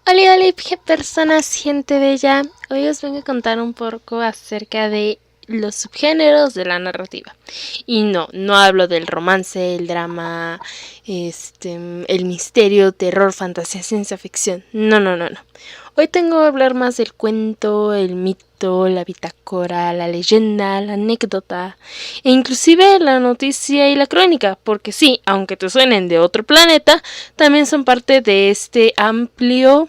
Hola, hola, personas, gente bella. Hoy os vengo a contar un poco acerca de los subgéneros de la narrativa. Y no hablo del romance, el drama, el misterio, terror, fantasía, ciencia ficción. No. Hoy tengo que hablar más del cuento, el mito, la bitácora, la leyenda, la anécdota e inclusive la noticia y la crónica, porque sí, aunque te suenen de otro planeta, también son parte de este amplia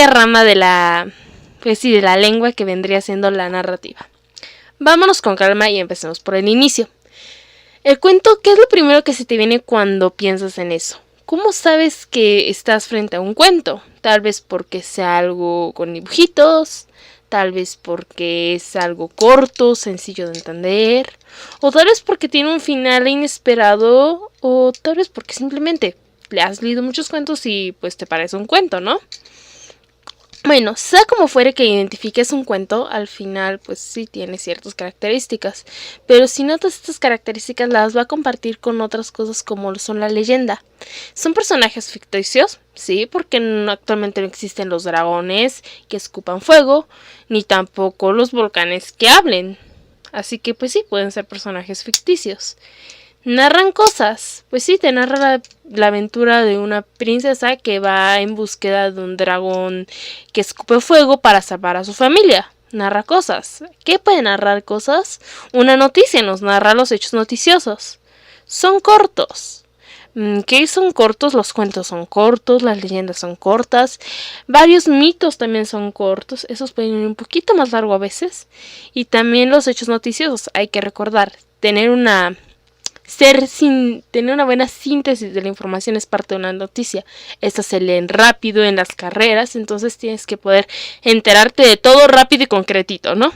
rama de de la lengua que vendría siendo la narrativa. Vámonos con calma y empecemos por el inicio. El cuento, ¿qué es lo primero que se te viene cuando piensas en eso? ¿Cómo sabes que estás frente a un cuento? Tal vez porque sea algo con dibujitos, tal vez porque es algo corto, sencillo de entender, o tal vez porque tiene un final inesperado, o tal vez porque simplemente le has leído muchos cuentos y pues te parece un cuento, ¿no? Bueno, sea como fuere que identifiques un cuento, al final pues sí tiene ciertas características, pero si notas estas características las va a compartir con otras cosas como lo son la leyenda. ¿Son personajes ficticios? Sí, porque actualmente no existen los dragones que escupan fuego, ni tampoco los volcanes que hablen. Así que pues sí, pueden ser personajes ficticios. Narran cosas. Pues sí, te narra la aventura de una princesa que va en búsqueda de un dragón que escupe fuego para salvar a su familia. Narra cosas. ¿Qué puede narrar cosas? Una noticia nos narra los hechos noticiosos. Son cortos. ¿Qué son cortos? Los cuentos son cortos, las leyendas son cortas, varios mitos también son cortos, esos pueden ir un poquito más largo a veces. Y también los hechos noticiosos, hay que recordar, tener una buena síntesis de la información es parte de una noticia. Estas se leen rápido en las carreras, entonces tienes que poder enterarte de todo rápido y concretito, ¿no?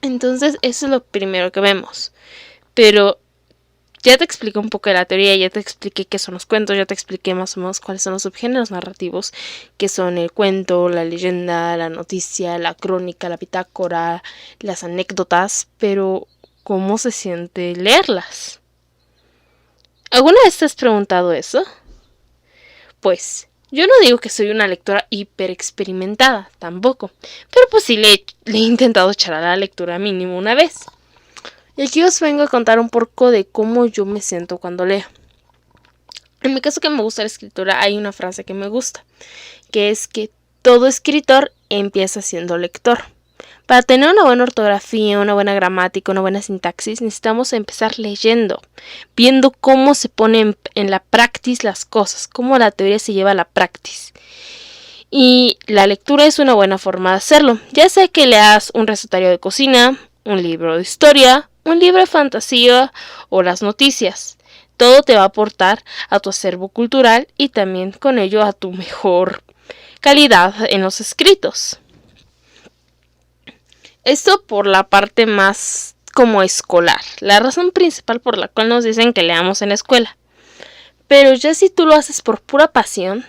Entonces eso es lo primero que vemos. Pero ya te expliqué un poco de la teoría, ya te expliqué qué son los cuentos, ya te expliqué más o menos cuáles son los subgéneros narrativos, que son el cuento, la leyenda, la noticia, la crónica, la bitácora, las anécdotas, pero ¿cómo se siente leerlas? ¿Alguna vez te has preguntado eso? Pues, yo no digo que soy una lectora hiper experimentada, tampoco, pero pues sí le he intentado echar a la lectura mínimo una vez. Y aquí os vengo a contar un poco de cómo yo me siento cuando leo. En mi caso que me gusta la escritura, hay una frase que me gusta, que es que todo escritor empieza siendo lector. Para tener una buena ortografía, una buena gramática, una buena sintaxis, necesitamos empezar leyendo, viendo cómo se ponen en la praxis las cosas, cómo la teoría se lleva a la praxis. Y la lectura es una buena forma de hacerlo, ya sea que leas un recetario de cocina, un libro de historia, un libro de fantasía o las noticias. Todo te va a aportar a tu acervo cultural y también con ello a tu mejor calidad en los escritos. Esto por la parte más como escolar, la razón principal por la cual nos dicen que leamos en la escuela. Pero ya si tú lo haces por pura pasión,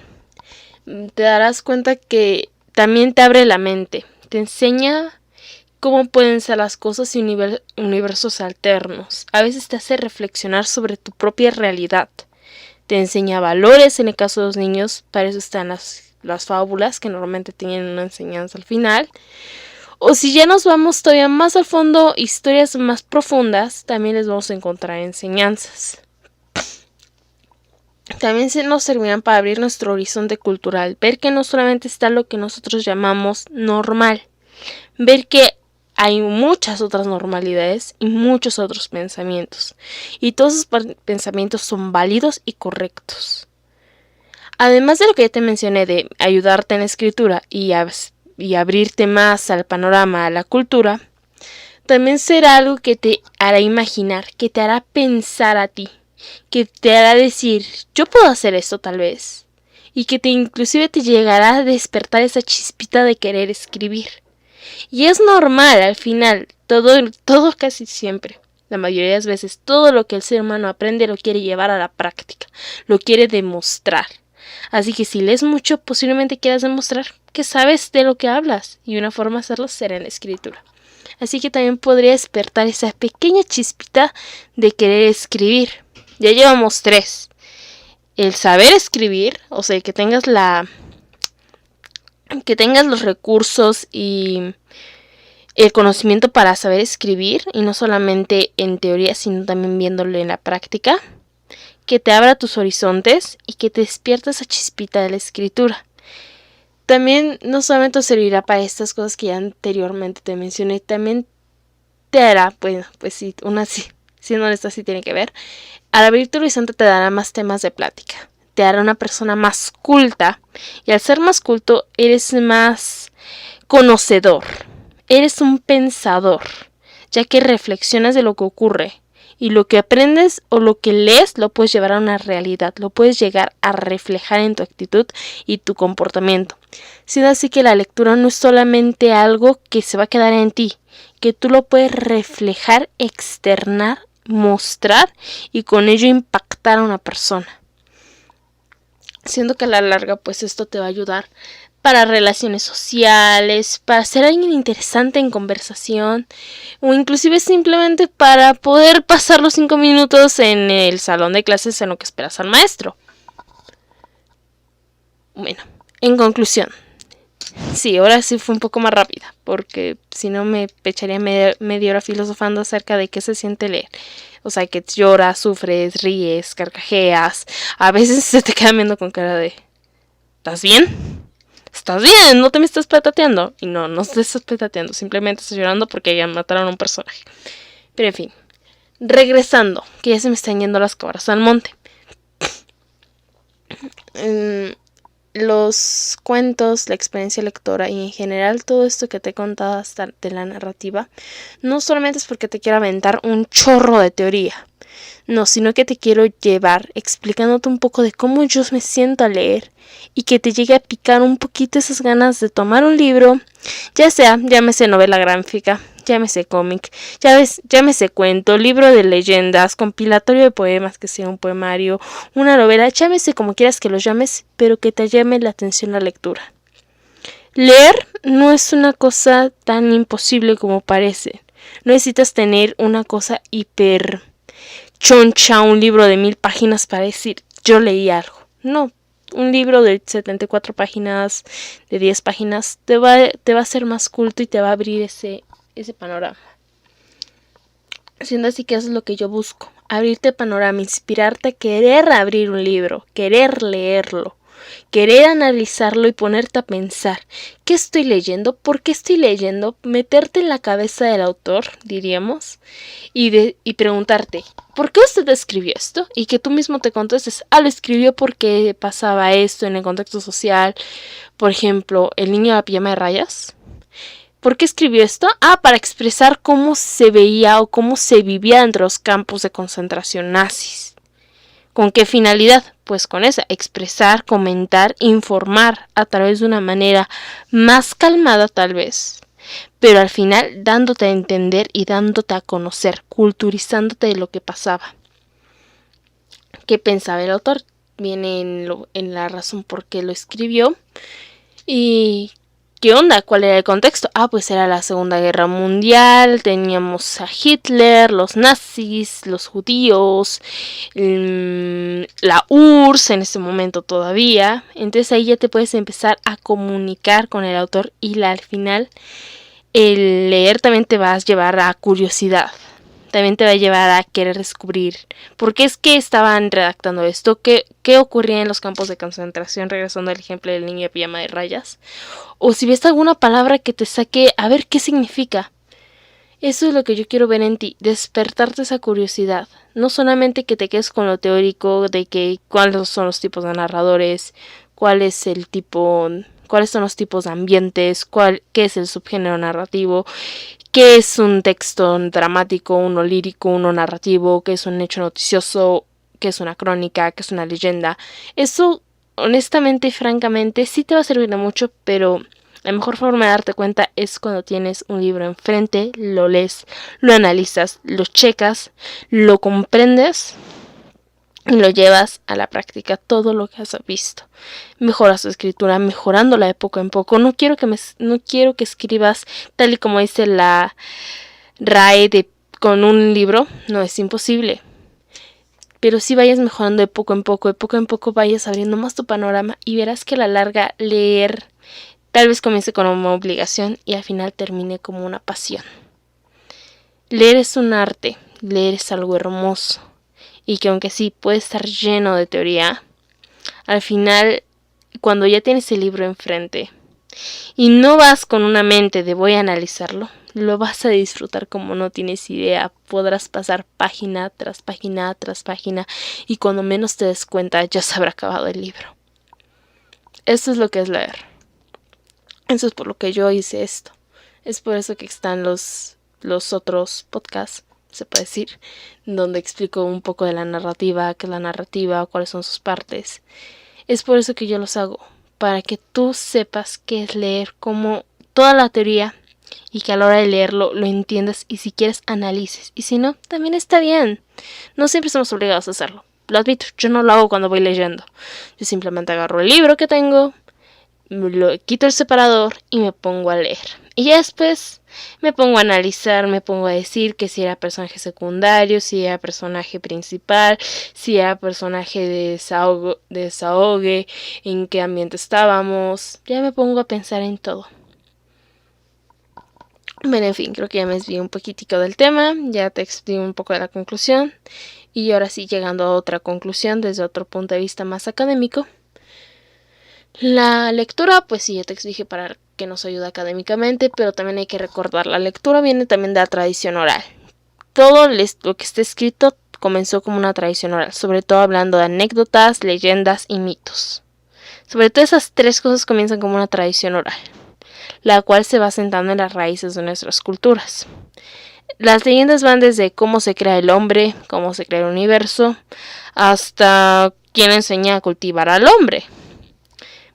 te darás cuenta que también te abre la mente, te enseña cómo pueden ser las cosas y universos alternos. A veces te hace reflexionar sobre tu propia realidad. Te enseña valores en el caso de los niños, para eso están las fábulas que normalmente tienen una enseñanza al final. O si ya nos vamos todavía más al fondo, historias más profundas, también les vamos a encontrar enseñanzas. También nos servirán para abrir nuestro horizonte cultural, ver que no solamente está lo que nosotros llamamos normal, ver que hay muchas otras normalidades y muchos otros pensamientos, y todos esos pensamientos son válidos y correctos. Además de lo que ya te mencioné de ayudarte en la escritura y abrirte más al panorama, a la cultura, también será algo que te hará imaginar, que te hará pensar a ti, que te hará decir, yo puedo hacer esto tal vez, y que inclusive te llegará a despertar esa chispita de querer escribir. Y es normal al final, todo casi siempre. La mayoría de las veces todo lo que el ser humano aprende lo quiere llevar a la práctica, lo quiere demostrar. Así que si lees mucho, posiblemente quieras demostrar que sabes de lo que hablas, y una forma de hacerlo será en la escritura. Así que también podría despertar esa pequeña chispita de querer escribir. Ya llevamos 3. El saber escribir, o sea, que tengas la que tengas los recursos y el conocimiento para saber escribir, y no solamente en teoría, sino también viéndolo en la práctica, que te abra tus horizontes y que te despierta esa chispita de la escritura. También no solamente servirá para estas cosas que ya anteriormente te mencioné, también te hará, bueno, pues sí, una sí, siendo honesta, sí tiene que ver. Al abrir tu horizonte te dará más temas de plática, te hará una persona más culta, y al ser más culto eres más conocedor, eres un pensador, ya que reflexionas de lo que ocurre, y lo que aprendes o lo que lees lo puedes llevar a una realidad, lo puedes llegar a reflejar en tu actitud y tu comportamiento. Siendo así que la lectura no es solamente algo que se va a quedar en ti, que tú lo puedes reflejar, externar, mostrar y con ello impactar a una persona. Siendo que a la larga pues esto te va a ayudar para relaciones sociales, para ser alguien interesante en conversación, o inclusive simplemente para poder pasar los 5 minutos en el salón de clases en lo que esperas al maestro. Bueno, en conclusión, sí, ahora sí fue un poco más rápida, porque si no me echaría media hora filosofando acerca de qué se siente leer. O sea, que lloras, sufres, ríes, carcajeas, a veces se te queda viendo con cara de ¿estás bien? ¿Estás bien? No te me estás petateando. Y no te estás petateando, simplemente estás llorando porque ya mataron a un personaje. Pero en fin, regresando, que ya se me están yendo las cabras al monte. Los cuentos, la experiencia lectora y en general todo esto que te he contado hasta de la narrativa, no solamente es porque te quiero aventar un chorro de teoría, no, sino que te quiero llevar explicándote un poco de cómo yo me siento a leer y que te llegue a picar un poquito esas ganas de tomar un libro, ya sea, llámese novela gráfica, llámese cómic, llámese cuento, libro de leyendas, compilatorio de poemas, que sea un poemario, una novela, llámese como quieras que lo llames, pero que te llame la atención la lectura. Leer no es una cosa tan imposible como parece. No necesitas tener una cosa hiper choncha, un libro de 1000 páginas para decir yo leí algo. No, un libro de 74 páginas, de 10 páginas, te va a hacer más culto y te va a abrir ese panorama. Siendo así que eso es lo que yo busco, abrirte panorama, inspirarte a querer abrir un libro, querer leerlo, querer analizarlo y ponerte a pensar, ¿qué estoy leyendo? ¿Por qué estoy leyendo? Meterte en la cabeza del autor, diríamos, y preguntarte, ¿por qué usted escribió esto? Y que tú mismo te contestes, lo escribió porque pasaba esto en el contexto social, por ejemplo, el niño de la pijama de rayas. ¿Por qué escribió esto? Para expresar cómo se veía o cómo se vivía dentro de los campos de concentración nazis. ¿Con qué finalidad? Pues con esa, expresar, comentar, informar a través de una manera más calmada tal vez, pero al final dándote a entender y dándote a conocer, culturizándote de lo que pasaba. ¿Qué pensaba el autor? Viene en la razón por qué lo escribió. ¿Y qué onda? ¿Cuál era el contexto? Pues era la Segunda Guerra Mundial, teníamos a Hitler, los nazis, los judíos, la URSS en ese momento todavía. Entonces ahí ya te puedes empezar a comunicar con el autor y al final el leer también te va a llevar a curiosidad. También te va a llevar a querer descubrir por qué es que estaban redactando esto, qué ocurría en los campos de concentración, regresando al ejemplo del niño de pijama de rayas. O si ves alguna palabra que te saque a ver qué significa. Eso es lo que yo quiero ver en ti, despertarte esa curiosidad. No solamente que te quedes con lo teórico de que cuáles son los tipos de narradores, cuáles son los tipos de ambientes, qué es el subgénero narrativo, qué es un texto dramático, uno lírico, uno narrativo, qué es un hecho noticioso, qué es una crónica, qué es una leyenda. Eso, honestamente y francamente, sí te va a servir de mucho, pero la mejor forma de darte cuenta es cuando tienes un libro enfrente, lo lees, lo analizas, lo checas, lo comprendes y lo llevas a la práctica, todo lo que has visto. Mejoras tu escritura, mejorándola de poco en poco. No quiero que escribas tal y como dice la RAE con un libro, no es imposible. Pero sí vayas mejorando de poco en poco vayas abriendo más tu panorama y verás que a la larga leer Tal vez comience como una obligación y al final termine como una pasión. Leer es un arte, leer es algo hermoso y que aunque sí puede estar lleno de teoría, al final cuando ya tienes el libro enfrente y no vas con una mente de voy a analizarlo, lo vas a disfrutar como no tienes idea. Podrás pasar página tras página tras página y cuando menos te des cuenta ya se habrá acabado el libro. Eso es lo que es leer. Eso es por lo que yo hice esto. Es por eso que están los otros podcasts, se puede decir, donde explico un poco de la narrativa, qué es la narrativa, cuáles son sus partes. Es por eso que yo los hago, para que tú sepas qué es leer, como toda la teoría, y que a la hora de leerlo lo entiendas y si quieres analices. Y si no, también está bien. No siempre estamos obligados a hacerlo. Lo admito, yo no lo hago cuando voy leyendo. Yo simplemente agarro el libro que tengo, lo quito el separador y me pongo a leer. Y ya después me pongo a analizar, me pongo a decir que si era personaje secundario, si era personaje principal, si era personaje de desahogue, en qué ambiente estábamos. Ya me pongo a pensar en todo. Bueno, en fin, creo que ya me desvié un poquitico del tema, ya te expliqué un poco de la conclusión. Y ahora sí, llegando a otra conclusión desde otro punto de vista más académico. La lectura, pues sí, ya te expliqué para que nos ayude académicamente, pero también hay que recordar, la lectura viene también de la tradición oral. Todo lo que está escrito comenzó como una tradición oral, sobre todo hablando de anécdotas, leyendas y mitos. Sobre todo esas tres cosas comienzan como una tradición oral, la cual se va sentando en las raíces de nuestras culturas. Las leyendas van desde cómo se crea el hombre, cómo se crea el universo, hasta quién enseña a cultivar al hombre.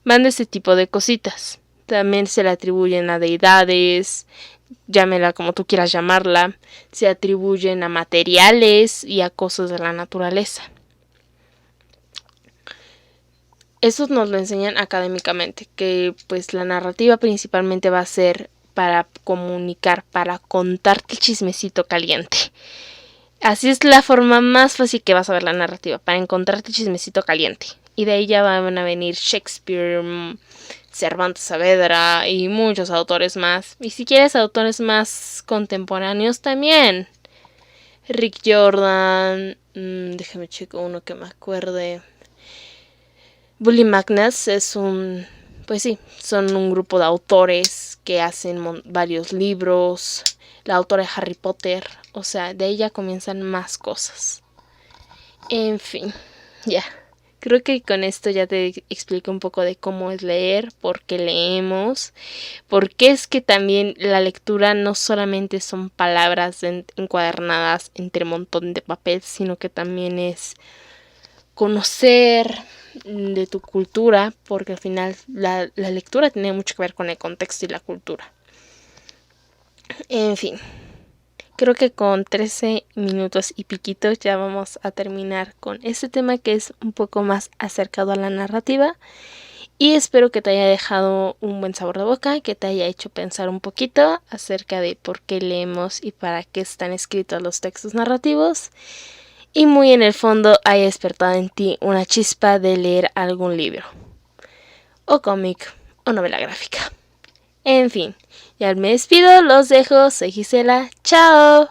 Van de ese tipo de cositas. También se le atribuyen a deidades, llámela como tú quieras llamarla, se atribuyen a materiales y a cosas de la naturaleza. Eso nos lo enseñan académicamente, que pues la narrativa principalmente va a ser para comunicar, para contarte el chismecito caliente. Así es la forma más fácil que vas a ver la narrativa, para encontrarte el chismecito caliente. Y de ahí ya van a venir Shakespeare, Cervantes Saavedra y muchos autores más. Y si quieres autores más contemporáneos también. Rick Jordan, déjame checo uno que me acuerde. Bully Magnus es pues sí, son un grupo de autores que hacen varios libros. La autora de Harry Potter, o sea, de ella comienzan más cosas. En fin, ya. Creo que con esto ya te explico un poco de cómo es leer, por qué leemos, por qué es que también la lectura no solamente son palabras encuadernadas entre un montón de papel, sino que también es conocer de tu cultura, porque al final la lectura tiene mucho que ver con el contexto y la cultura. En fin. Creo que con 13 minutos y piquitos ya vamos a terminar con este tema que es un poco más acercado a la narrativa. Y espero que te haya dejado un buen sabor de boca, que te haya hecho pensar un poquito acerca de por qué leemos y para qué están escritos los textos narrativos. Y muy en el fondo haya despertado en ti una chispa de leer algún libro, o cómic, o novela gráfica. En fin, ya me despido, los dejo, soy Gisela, ¡chao!